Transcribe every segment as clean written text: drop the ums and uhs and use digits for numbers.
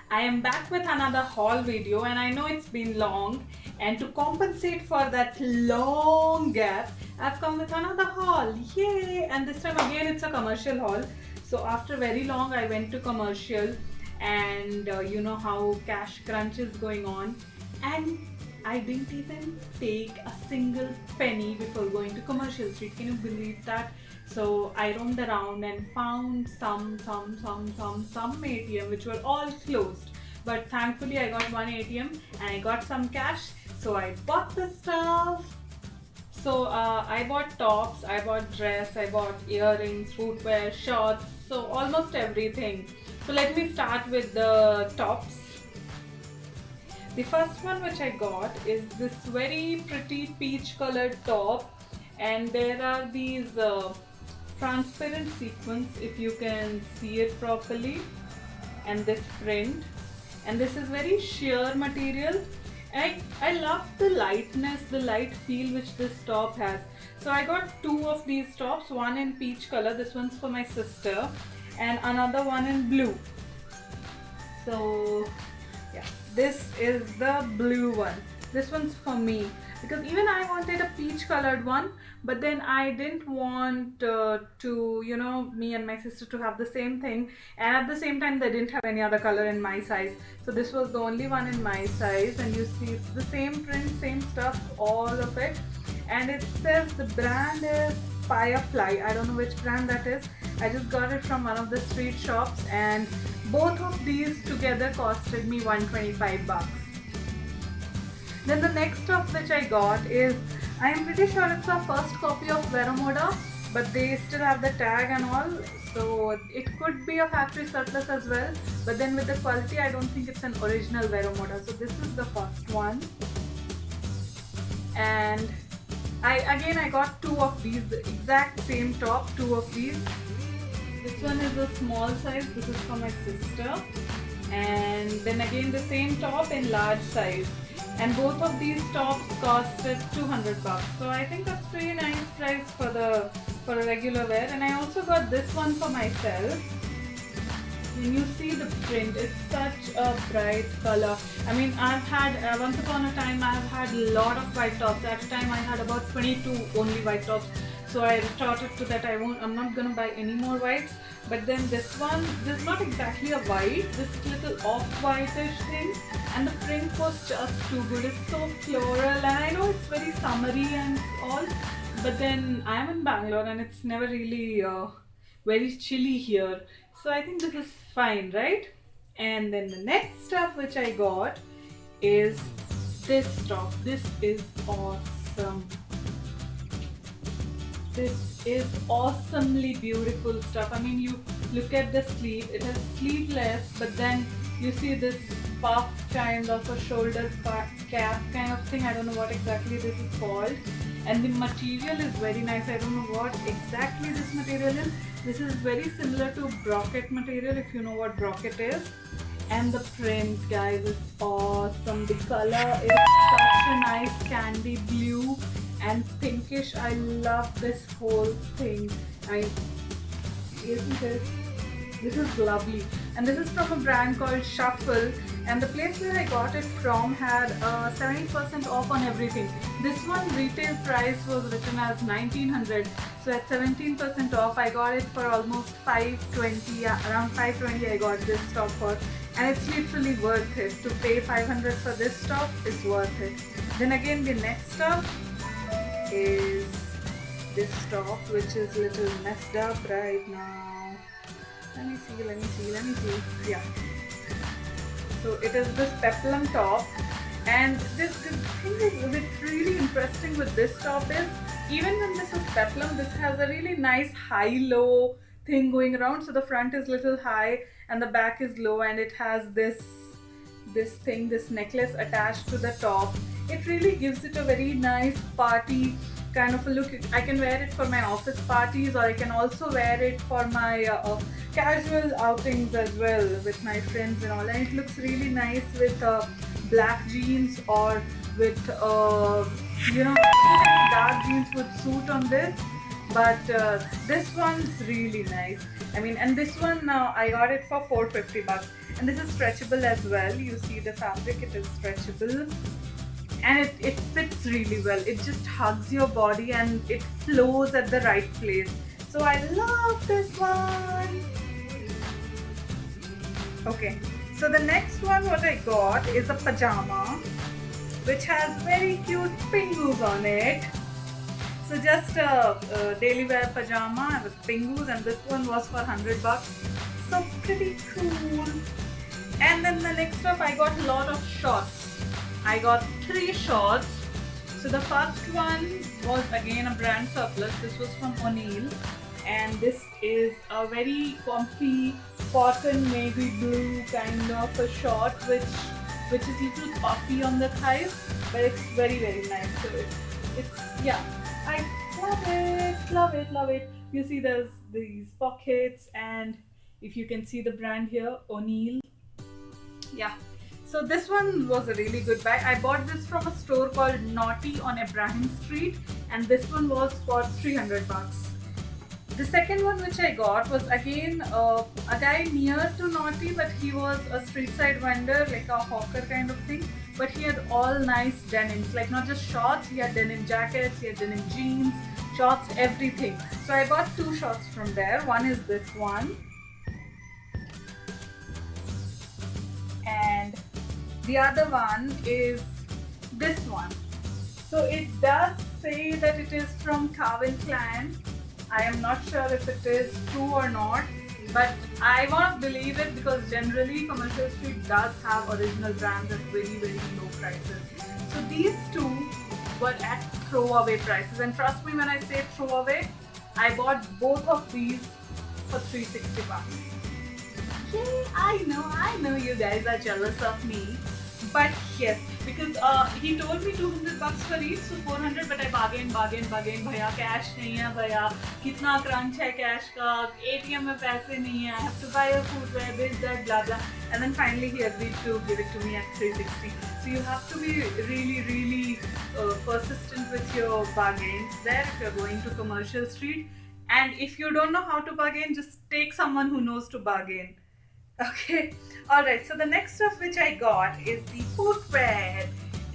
I am back with another haul video, and I know it's been long, and to compensate for that long gap, I've come with another haul. Yay! And this time again it's a commercial haul. So after very long I went to commercial, and you know how cash crunch is going on, and I didn't even take a single penny before going to Commercial Street. Can you believe that? So I roamed around and found some ATM which were all closed. But thankfully I got one ATM and I got some cash. So I bought the stuff. So I bought tops, I bought dress, I bought earrings, footwear, shorts, so almost everything. So let me start with the tops. The first one which I got is this very pretty peach colored top, and there are these transparent sequins, if you can see it properly, and this print, and this is very sheer material. I love the lightness, the light feel which this top has. So I got two of these tops, one in peach color, this one's for my sister, and another one in blue. So yeah, this is the blue one. This one's for me because even I wanted a peach colored one, but then I didn't want to, you know, me and my sister to have the same thing, and at the same time they didn't have any other color in my size. So this was the only one in my size, and you see it's the same print, same stuff, all of it, and it says the brand is Firefly. I don't know which brand that is. I just got it from one of the street shops, and both of these together costed me 125 bucks. Then the next stuff which I got is, I am pretty sure it's a first copy of Vero Moda, but they still have the tag and all, so it could be a factory surplus as well, but then with the quality I don't think it's an original Vero Moda. So this is the first one, and I got two of these, the exact same top, two of these. This one is a small size, this is for my sister, and then again the same top in large size, and both of these tops costed 200 bucks. So I think that's pretty nice price for a regular wear. And I also got this one for myself. When you see the print, it's such a bright color. I mean, I've had once upon a time I've had a lot of white tops. At the time I had about 22 only white tops. So I retorted to that I'm not gonna buy any more whites. But then this one, this is not exactly a white, this little off-whitish thing, and the print was just too good. It's so floral, and I know it's very summery and all, but then I am in Bangalore and it's never really very chilly here. So I think this is fine, right? And then the next stuff which I got is this top. This is awesome. This is awesomely beautiful stuff. I mean, you look at the sleeve, it has sleeveless, but then you see this puff kind of a shoulder cap kind of thing. I don't know what exactly this is called. And the material is very nice. I don't know what exactly this material is. This is very similar to brocket material, if you know what brocket is. And the print, guys, is awesome. The color is such a nice candy blue and pinkish. I love this whole thing. Isn't it? This is lovely, and this is from a brand called Shuffle, and the place where I got it from had 70% off on everything. This one retail price was written as 1900, so at 17% off I got it for almost 520, around 520 I got this top for, and it's literally worth it. To pay 500 for this top is worth it. Then again, the next stuff is this top, which is a little messed up right now. Let me see. Yeah. So it is this peplum top, and this thing is really interesting with this top is, even when this is peplum, this has a really nice high-low thing going around. So the front is little high and the back is low, and it has this necklace attached to the top. It really gives it a very nice party kind of a look. I can wear it for my office parties, or I can also wear it for my casual outings as well with my friends and all, and it looks really nice with black jeans, or with you know, dark jeans would suit on this, but this one's really nice. I mean, and this one I got it for 450 bucks. And this is stretchable as well. You see the fabric, it is stretchable. And it fits really well. It just hugs your body and it flows at the right place. So I love this one. Okay, so the next one what I got is a pajama which has very cute pingus on it. So just a daily wear pajama with pingus, and this one was for $100. So pretty cool. And then the next up I got a lot of shorts. I got 3 shorts. So the first one was again a brand surplus. This was from O'Neill, and this is a very comfy cotton navy blue kind of a short which is little puffy on the thighs, but it's very nice. So it's yeah, I love it. You see there's these pockets, and if you can see the brand here, O'Neill. Yeah. So this one was a really good buy. I bought this from a store called Naughty on Abraham Street, and this one was for $300. The second one which I got was again a guy near to Naughty, but he was a street side vendor, like a hawker kind of thing. But he had all nice denims, like not just shorts, he had denim jackets, he had denim jeans, shorts, everything. So I bought 2 shorts from there. One is this one, and the other one is this one. So it does say that it is from Calvin Klein. I am not sure if it is true or not, but I want to believe it because generally Commercial Street does have original brands at very low prices. So these 2 were at throwaway prices, and trust me when I say throwaway, I bought both of these for $360. Yay, I know you guys are jealous of me. But yes, because he told me $200 for each, so 400, but I bargained. भैया cash नहीं है भैया, कितना crunch है cash का, ATM में पैसे नहीं है, I have to buy a footwear, this, that, blah blah. And then finally he agreed to give it to me at $360. So you have to be really persistent with your bargains there if you're going to Commercial Street. And if you don't know how to bargain, just take someone who knows to bargain. Okay, alright, so the next stuff which I got is the footwear,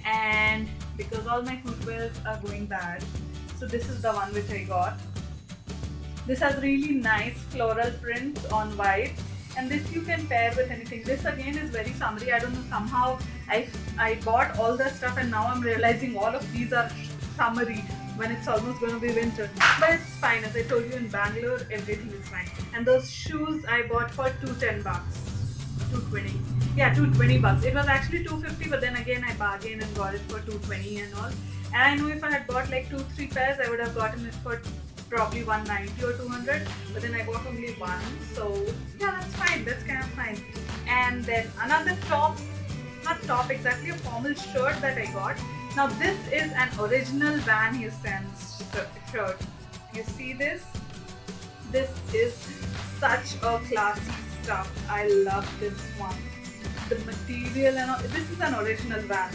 and because all my footwears are going bad, so this is the one which I got. This has really nice floral prints on white, and this you can pair with anything. This again is very summery. I don't know, somehow I bought all the stuff and now I'm realizing all of these are summery when it's almost going to be winter, but it's fine. As I told you, in Bangalore everything is fine. And those shoes I bought for $210, $220. Yeah, $220. It was actually $250, but then again I bargained and got it for $220 and all. And I know if I had bought like 2-3 pairs, I would have gotten it for probably $190 or $200, but then I bought only one, so yeah, that's fine. That's kind of fine. And then another top, not top exactly, a formal shirt that I got. Now this is an original Van Heusen's shirt. You see this? This is such a classy stuff. I love this one. The material and all, this is an original Van.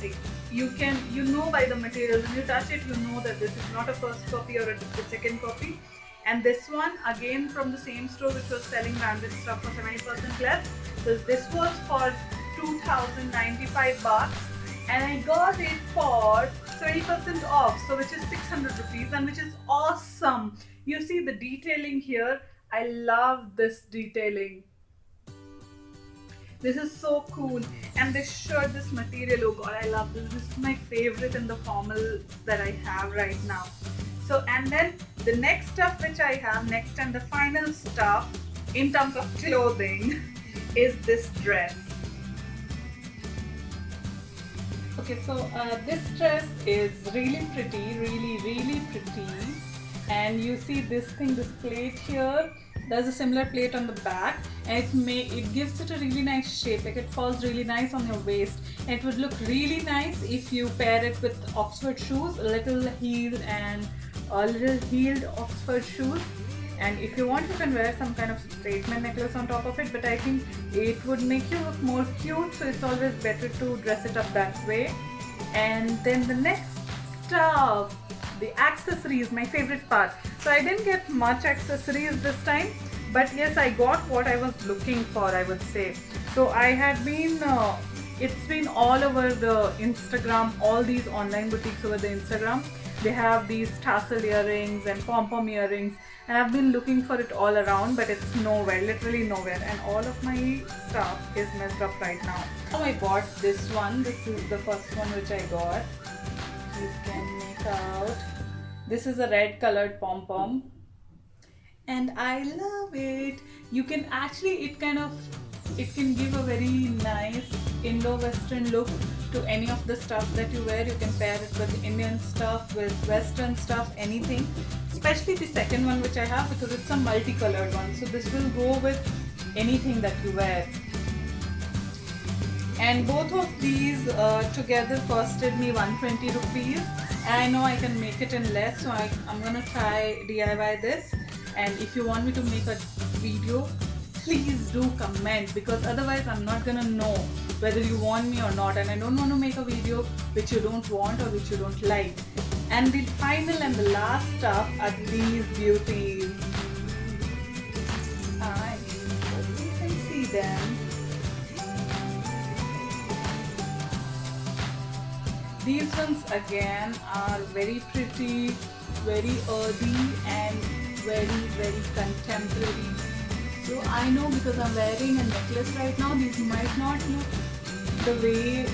Like, you know by the material, when you touch it, you know that this is not a first copy or a second copy. And this one again from the same store which was selling branded stuff for 70% less. So this was for $2,095. And I got it for 20% off, so which is 600 rupees, and which is awesome. You see the detailing here. I love this detailing. This is so cool. And this shirt, this material, oh god, I love this. This is my favorite in the formals that I have right now. So, and then the next stuff which I have, next and the final stuff in terms of clothing is this dress. Okay, so this dress is really pretty, really pretty, and you see this thing, this plate here. There's a similar plate on the back, and it gives it a really nice shape. Like, it falls really nice on your waist, and it would look really nice if you pair it with Oxford shoes, a little heeled Oxford shoes. And if you want, you can wear some kind of statement necklace on top of it, but I think it would make you look more cute, so it's always better to dress it up that way. And then the next stuff, the accessories, my favorite part. So I didn't get much accessories this time, but yes, I got what I was looking for, I would say. So I had been, it's been all over the Instagram, all these online boutiques over the Instagram. They have these tassel earrings and pom-pom earrings, and I've been looking for it all around, but it's nowhere, literally nowhere, and all of my stuff is messed up right now. So I bought this one. This is the first one which I got. You can make out. This is a red colored pom-pom, and I love it. You can actually, it can give a very nice Indo-Western look to any of the stuff that you wear. You can pair it with Indian stuff, with Western stuff, anything. Especially the second one which I have, because it's a multicolored one. So this will go with anything that you wear. And both of these together costed me 120 rupees. And I know I can make it in less, so I'm gonna try DIY this. And if you want me to make a video, please do comment, because otherwise I'm not gonna know whether you want me or not, and I don't want to make a video which you don't want or which you don't like. And the final and the last stuff are these beauties. I hope you can see them. These ones again are very pretty, very earthy, and very contemporary. So I know, because I'm wearing a necklace right now, these might not look the way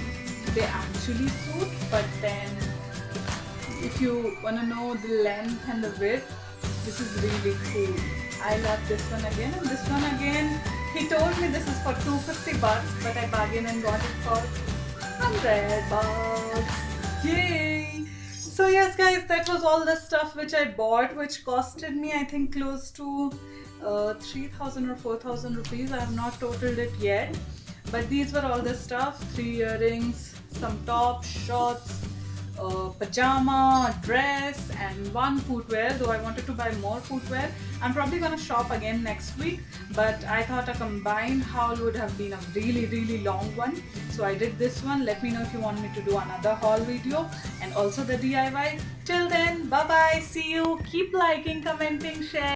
they actually suit, but then if you want to know the length and the width, this is really cool. I love this one again, and this one again, he told me this is for 250 bucks, but I bargained and got it for 100 bucks. Yay! So yes guys, that was all the stuff which I bought, which costed me I think close to 3,000 or 4,000 rupees. I have not totaled it yet, but these were all the stuff: 3 earrings, some tops, shorts, pajama, dress, and 1 footwear. Though I wanted to buy more footwear. I'm probably gonna shop again next week, but I thought a combined haul would have been a really long one, so I did this one. Let me know if you want me to do another haul video, and also the DIY. Till then, bye bye, see you. Keep liking, commenting, sharing.